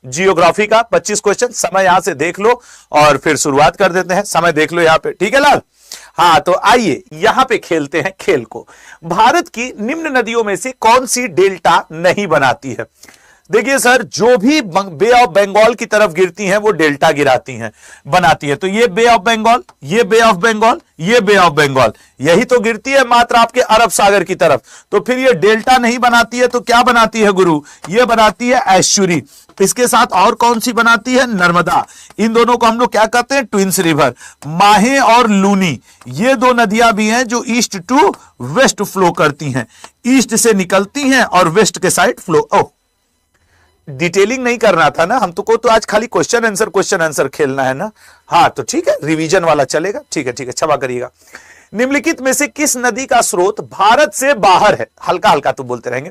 Geography का 25 question. समय यहां से देख लो और फिर शुरुआत कर देते हैं। समय देख लो यहां पे, ठीक है लाल। हाँ, तो आइए यहां पे खेलते हैं खेल को। भारत की निम्न नदियों में से कौन सी डेल्टा नहीं बनाती है? देखिए सर, जो भी बे ऑफ बंगाल की तरफ गिरती हैं वो डेल्टा गिराती हैं, बनाती है। तो ये बे ऑफ बंगाल, ये बे ऑफ बंगाल, ये बे ऑफ बंगाल, यही तो गिरती है मात्र आपके अरब सागर की तरफ। तो फिर ये डेल्टा नहीं बनाती है तो क्या बनाती है गुरु? ये बनाती है एस्चुरी। इसके साथ और कौन सी बनाती है? नर्मदा। इन दोनों को हम लोग क्या कहते हैं? Twins river. माहे और लूनी, ये दो नदियां भी हैं जो ईस्ट टू वेस्ट फ्लो करती हैं, ईस्ट से निकलती हैं और वेस्ट के साइड फ्लो। ओह, डिटेलिंग नहीं करना था ना हमको, तो आज खाली क्वेश्चन आंसर खेलना है ना। हाँ, तो ठीक है, रिवीजन वाला चलेगा। ठीक है, क्षमा करिएगा। निम्नलिखित में से किस नदी का स्रोत भारत से बाहर है? हल्का हल्का तो बोलते रहेंगे।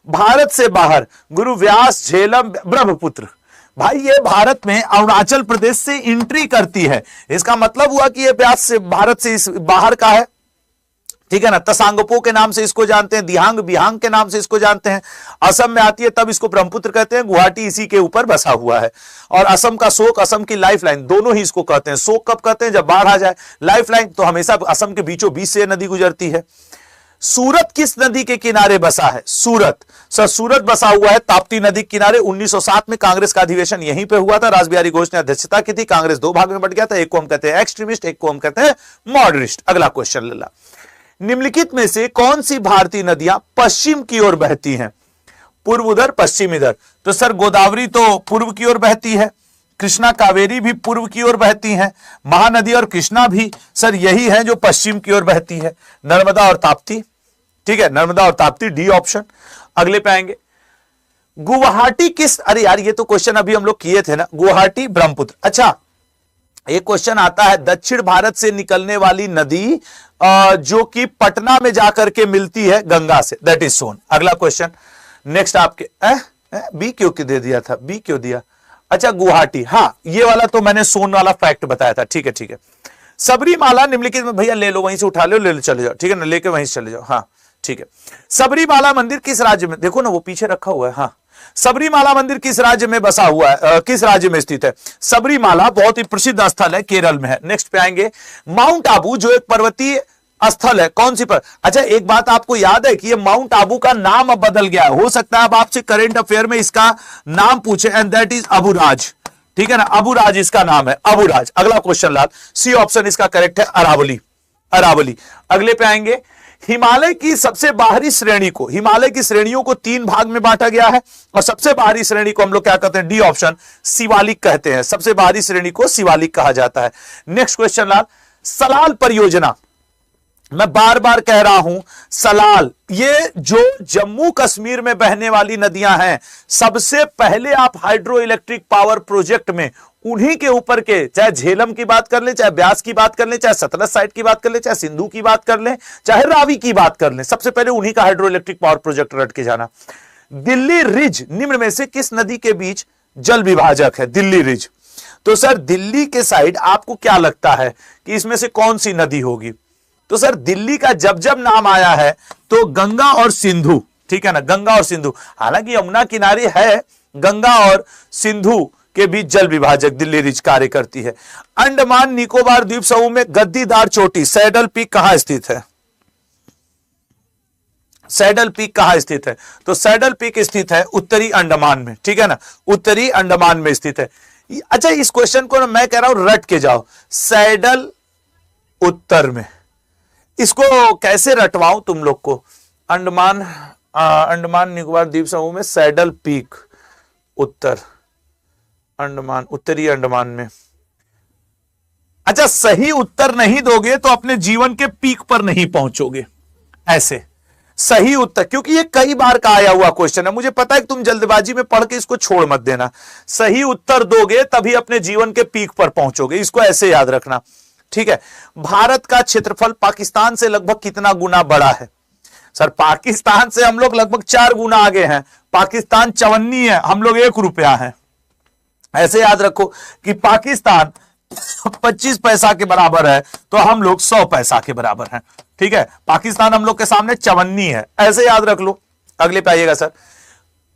भारत से बाहर गुरु, व्यास, झेलम, ब्रह्मपुत्र। भाई ये भारत में अरुणाचल प्रदेश से एंट्री करती है, इसका मतलब हुआ कि ये व्यास से भारत से इस बाहर का है, ठीक है ना। तसांगपो के नाम से इसको जानते हैं, दिहांग बिहांग के नाम से इसको जानते हैं। असम में आती है तब इसको ब्रह्मपुत्र कहते हैं। गुवाहाटी इसी के ऊपर बसा हुआ है। और असम का शोक, असम की लाइफ लाइन, दोनों ही इसको कहते हैं। शोक कब कहते हैं? जब बाढ़ आ जाए। लाइफ लाइन तो हमेशा असम के बीचों बीच से नदी गुजरती है। सूरत किस नदी के किनारे बसा है? सूरत, सर सूरत बसा हुआ है ताप्ती नदी के किनारे। 1907 में कांग्रेस का अधिवेशन यहीं पे हुआ था। रासबिहारी घोष ने अध्यक्षता की थी। कांग्रेस दो भाग में बंट गया था, एक को हम कहते हैं एक्सट्रीमिस्ट, एक को हम कहते हैं मॉडरेट। अगला क्वेश्चन ले ला। निम्नलिखित में से कौन सी भारतीय नदियां पश्चिम की ओर बहती हैं? पूर्व उधर, पश्चिम इधर। तो सर गोदावरी तो पूर्व की ओर बहती है, कृष्णा कावेरी भी पूर्व की ओर बहती हैं, महानदी और कृष्णा भी सर यही है जो पश्चिम की ओर बहती है। नर्मदा और ताप्ती, ठीक है, नर्मदा और ताप्ती, डी ऑप्शन। अगले पे आएंगे। गुवाहाटी किस, अरे यार ये तो क्वेश्चन अभी हम लोग किए थे ना, गुवाहाटी ब्रह्मपुत्र। अच्छा, एक क्वेश्चन आता है, दक्षिण भारत से निकलने वाली नदी जो कि पटना में जाकर के मिलती है गंगा से, दैट इज सोन। अगला क्वेश्चन नेक्स्ट आपके, बी क्यों दे दिया था? बी क्यों दिया? अच्छा गुवाहाटी, हाँ ये वाला तो मैंने सोन वाला फैक्ट बताया था। ठीक है। सबरीमाला निम्नलिखित में, भैया ले लो, वहीं से उठा लो, ले लो, चले जाओ, ठीक है ना, लेके वहीं से चले जाओ। हाँ ठीक है। सबरीमाला मंदिर किस राज्य में, देखो ना वो पीछे रखा हुआ है। हाँ, सबरीमाला मंदिर किस राज्य में बसा हुआ है, किस राज्य में स्थित है? सबरीमाला बहुत ही प्रसिद्ध स्थल है, केरल में है। नेक्स्ट पे आएंगे। माउंट आबू जो एक पर्वतीय स्थल है, कौन सी पर? अच्छा एक बात आपको याद है कि ये माउंट आबू का नाम अब बदल गया है। हो सकता है अब आपसे करंट अफेयर में इसका नाम पूछे, एंड दैट इज अबुराज, ठीक है ना, अबुराज इसका नाम है, अबुराज। अगला क्वेश्चन लाल, सी ऑप्शन इसका करेक्ट है, अरावली, अरावली। अगले पे आएंगे। हिमालय की सबसे बाहरी श्रेणी को, हिमालय की श्रेणियों को 3 भाग में बांटा गया है, और सबसे बाहरी श्रेणी को हम लोग क्या कहते हैं? डी ऑप्शन, शिवालिक कहते हैं। सबसे बाहरी श्रेणी को शिवालिक कहा जाता है। नेक्स्ट क्वेश्चन लाल, सलाल परियोजना, मैं बार बार कह रहा हूं, सलाल, ये जो जम्मू कश्मीर में बहने वाली नदियां हैं, सबसे पहले आप हाइड्रो इलेक्ट्रिक पावर प्रोजेक्ट में उन्हीं के ऊपर के, चाहे झेलम की बात कर ले, चाहे ब्यास की बात कर ले, चाहे सतलज साइड की बात कर ले, चाहे सिंधु की बात कर ले, चाहे रावी की बात कर ले, सबसे पहले उन्हीं का हाइड्रो इलेक्ट्रिक पावर प्रोजेक्ट रट के जाना। दिल्ली रिज निम्न में से किस नदी के बीच जल विभाजक है? दिल्ली रिज। तो सर दिल्ली के साइड आपको क्या लगता है कि इसमें से कौन सी नदी होगी? तो सर दिल्ली का जब जब नाम आया है तो गंगा और सिंधु, ठीक है ना, गंगा और सिंधु। हालांकि यमुना किनारे है, गंगा और सिंधु के बीच जल विभाजक दिल्ली रिज कार्य करती है। अंडमान निकोबार द्वीप समूह में गद्दीदार चोटी सैडल पीक कहां स्थित है? सैडल पीक कहां स्थित है? तो सैडल पीक स्थित है उत्तरी अंडमान में, ठीक है ना, उत्तरी अंडमान में स्थित है। अच्छा इस क्वेश्चन को ना मैं कह रहा हूं रट के जाओ, सैडल उत्तर में, इसको कैसे रटवाऊं तुम लोग को? अंडमान निकोबार द्वीप समूह में सैडल पीक, उत्तर अंडमान, उत्तरी अंडमान में। अच्छा सही उत्तर नहीं दोगे तो अपने जीवन के पीक पर नहीं पहुंचोगे। ऐसे सही उत्तर, क्योंकि ये कई बार का आया हुआ क्वेश्चन है, मुझे पता है कि तुम जल्दबाजी में पढ़ के इसको छोड़ मत देना। सही उत्तर दोगे तभी अपने जीवन के पीक पर पहुंचोगे, इसको ऐसे याद रखना, ठीक है। भारत का क्षेत्रफल पाकिस्तान से लगभग कितना गुना बड़ा है? सर पाकिस्तान से हम लोग लगभग 4 गुना आगे हैं। पाकिस्तान 54 है, हम लोग 1 रुपया है। ऐसे याद रखो कि पाकिस्तान 25 पैसा के बराबर है तो हम लोग 100 पैसा के बराबर हैं, ठीक है। पाकिस्तान हम लोग के सामने 54 है, ऐसे याद रख लो। अगले पे आइएगा सर।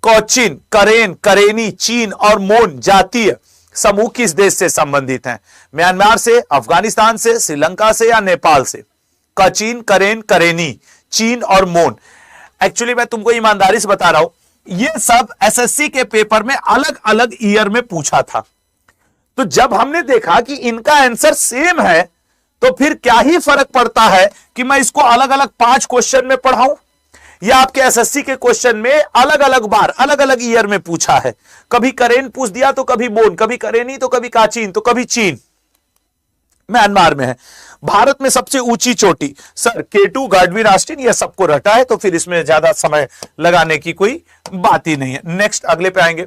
कोचिन, करेन, करेनी, चीन और मोन जातीय समूह किस देश से संबंधित हैं? म्यांमार से, अफगानिस्तान से, श्रीलंका से या नेपाल से? कचिन, करेन, करेनी, चीन और मोन। एक्चुअली मैं तुमको ईमानदारी से बता रहा हूं, ये सब एसएससी के पेपर में अलग अलग ईयर में पूछा था। तो जब हमने देखा कि इनका आंसर सेम है तो फिर क्या ही फर्क पड़ता है कि मैं इसको अलग अलग 5 क्वेश्चन में पढ़ाऊं, या आपके एसएससी के क्वेश्चन में अलग अलग बार अलग अलग ईयर में पूछा है। कभी करेन पूछ दिया तो कभी मोन, कभी करेनी तो कभी काचीन तो कभी चीन। म्यांमार में है। भारत में सबसे ऊंची चोटी सर K2 गार्डविन ऑस्टिन, यह सबको रटा है तो फिर इसमें ज्यादा समय लगाने की कोई बात ही नहीं है। नेक्स्ट अगले पे आएंगे।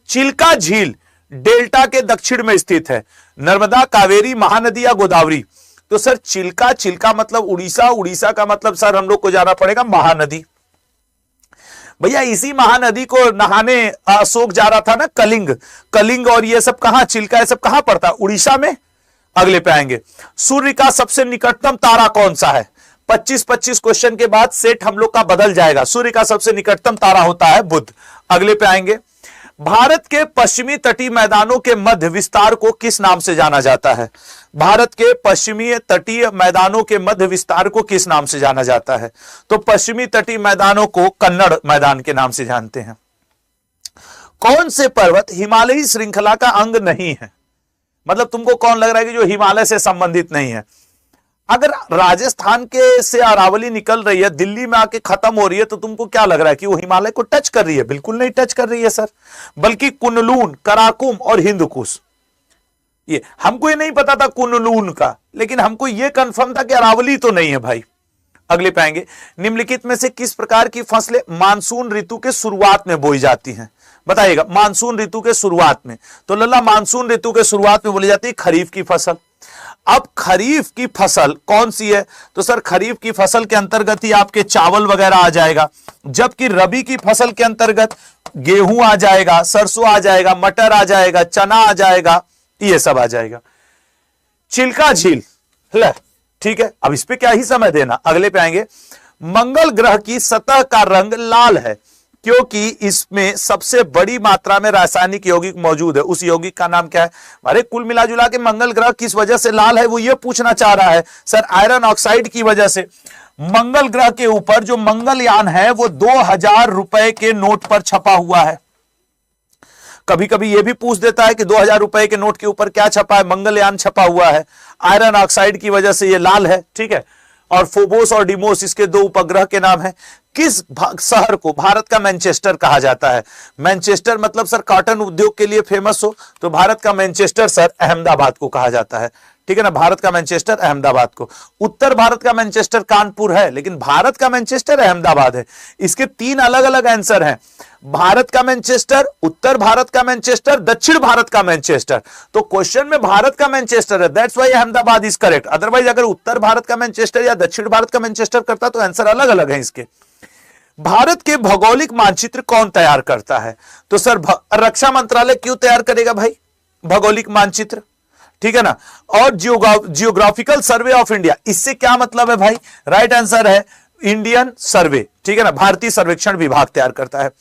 चिल्का झील डेल्टा के दक्षिण में स्थित है, नर्मदा, कावेरी, महानदी या गोदावरी? तो सर चिल्का, चिल्का मतलब उड़ीसा, उड़ीसा का मतलब सर हम लोग को जाना पड़ेगा महानदी। भैया इसी महानदी को नहाने अशोक जा रहा था ना, कलिंग, कलिंग और ये सब कहां, चिल्का ये सब कहां पड़ता? उड़ीसा में। अगले पे आएंगे। सूर्य का सबसे निकटतम तारा कौन सा है? 25-25 क्वेश्चन के बाद सेट हम लोग का बदल जाएगा। सूर्य का सबसे निकटतम तारा होता है बुध। अगले पे आएंगे। भारत के पश्चिमी तटीय मैदानों के मध्य विस्तार को किस नाम से जाना जाता है? भारत के पश्चिमी तटीय मैदानों के मध्य विस्तार को किस नाम से जाना जाता है? तो पश्चिमी तटीय मैदानों को कन्नड़ मैदान के नाम से जानते हैं। कौन से पर्वत हिमालयी श्रृंखला का अंग नहीं है? मतलब तुमको कौन लग रहा है कि जो हिमालय से संबंधित नहीं है? अगर राजस्थान के से अरावली निकल रही है, दिल्ली में आके खत्म हो रही है, तो तुमको क्या लग रहा है कि वो हिमालय को टच कर रही है? बिल्कुल नहीं टच कर रही है सर, बल्कि कुनलून, कराकुम और हिंदकुश। ये हमको ये नहीं पता था कुनलून का, लेकिन हमको ये कंफर्म था कि अरावली तो नहीं है भाई। अगले पे आएंगे। निम्नलिखित में से किस प्रकार की फसलें मानसून ऋतु के शुरुआत में बोई जाती हैं? बताइएगा। मानसून ऋतु के शुरुआत में, तो लल्ला मानसून ऋतु के शुरुआत में बोली जाती है खरीफ की फसल। अब खरीफ की फसल कौन सी है? तो सर खरीफ की फसल के अंतर्गत ही आपके चावल वगैरह आ जाएगा, जबकि रबी की फसल के अंतर्गत गेहूं आ जाएगा, सरसों आ जाएगा, मटर आ जाएगा, चना आ जाएगा, ये सब आ जाएगा। चिल्का झील, ठीक है, अब इस पे क्या ही समय देना। अगले पे आएंगे। मंगल ग्रह की सतह का रंग लाल है क्योंकि इसमें सबसे बड़ी मात्रा में रासायनिक यौगिक मौजूद है। उस यौगिक का नाम क्या है? अरे कुल मिला जुला के मंगल ग्रह किस वजह से लाल है वो ये पूछना चाह रहा है। सर आयरन ऑक्साइड की वजह से। मंगल ग्रह के ऊपर जो मंगलयान है वो 2000 रुपए के नोट पर छपा हुआ है। कभी कभी यह भी पूछ देता है कि 2000 रुपए के नोट के ऊपर क्या छपा है? मंगलयान छपा हुआ है। आयरन ऑक्साइड की वजह से यह लाल है, ठीक है। और फोबोस और डिमोस इसके 2 उपग्रह के नाम है। किस शहर को भारत का मैनचेस्टर कहा जाता है? मैनचेस्टर मतलब सर कॉटन उद्योग के लिए फेमस हो, तो भारत का मैनचेस्टर सर अहमदाबाद को कहा जाता है, ठीक है ना। भारत का मैनचेस्टर अहमदाबाद को। उत्तर भारत का मैनचेस्टर कानपुर है, लेकिन भारत का मैनचेस्टर अहमदाबाद है। इसके 3 अलग अलग आंसर हैं। भारत का मैनचेस्टर, उत्तर भारत का मैनचेस्टर, दक्षिण भारत का मैनचेस्टर। तो क्वेश्चन में भारत का मैनचेस्टर है, that's why Ahmedabad is correct. Otherwise अगर उत्तर भारत का मैनचेस्टर या दक्षिण भारत का मैनचेस्टर करता तो आंसर अलग अलग है इसके। भारत के भौगोलिक मानचित्र कौन तैयार करता है? तो सर रक्षा मंत्रालय क्यों तैयार करेगा भाई भौगोलिक मानचित्र, ठीक है ना। और जियोग्राफिकल सर्वे ऑफ इंडिया, इससे क्या मतलब है भाई? राइट आंसर है इंडियन सर्वे, ठीक है ना। भारतीय सर्वेक्षण विभाग तैयार करता है।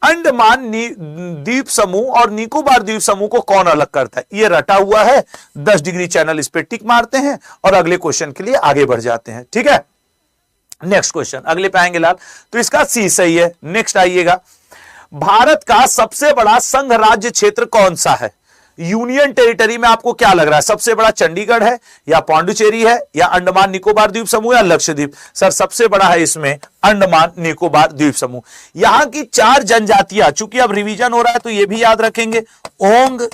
अंडमान द्वीप समूह और निकोबार द्वीप समूह को कौन अलग करता है? ये रटा हुआ है, 10 डिग्री चैनल इस पे टिक मारते हैं और अगले क्वेश्चन के लिए आगे बढ़ जाते हैं, ठीक है। नेक्स्ट क्वेश्चन अगले पे आएंगे लाल, तो इसका सी सही है। नेक्स्ट आइएगा। भारत का सबसे बड़ा संघ राज्य क्षेत्र कौन सा है? यूनियन टेरिटरी में आपको क्या लग रहा है? सबसे बड़ा चंडीगढ़ है या पौंडुचेरी है या अंडमान निकोबार द्वीप समूह या लक्षद्वीप? सर सबसे बड़ा है इसमें अंडमान निकोबार द्वीप समूह। यहां की 4 जनजातियां, चूंकि अब रिवीजन हो रहा है तो यह भी याद रखेंगे, ओंग,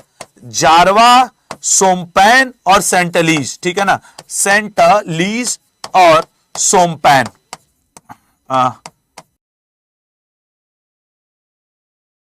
जारवा, सोमपैन और सेंटलीज, ठीक है ना। सेंटलीज और सोमपैन,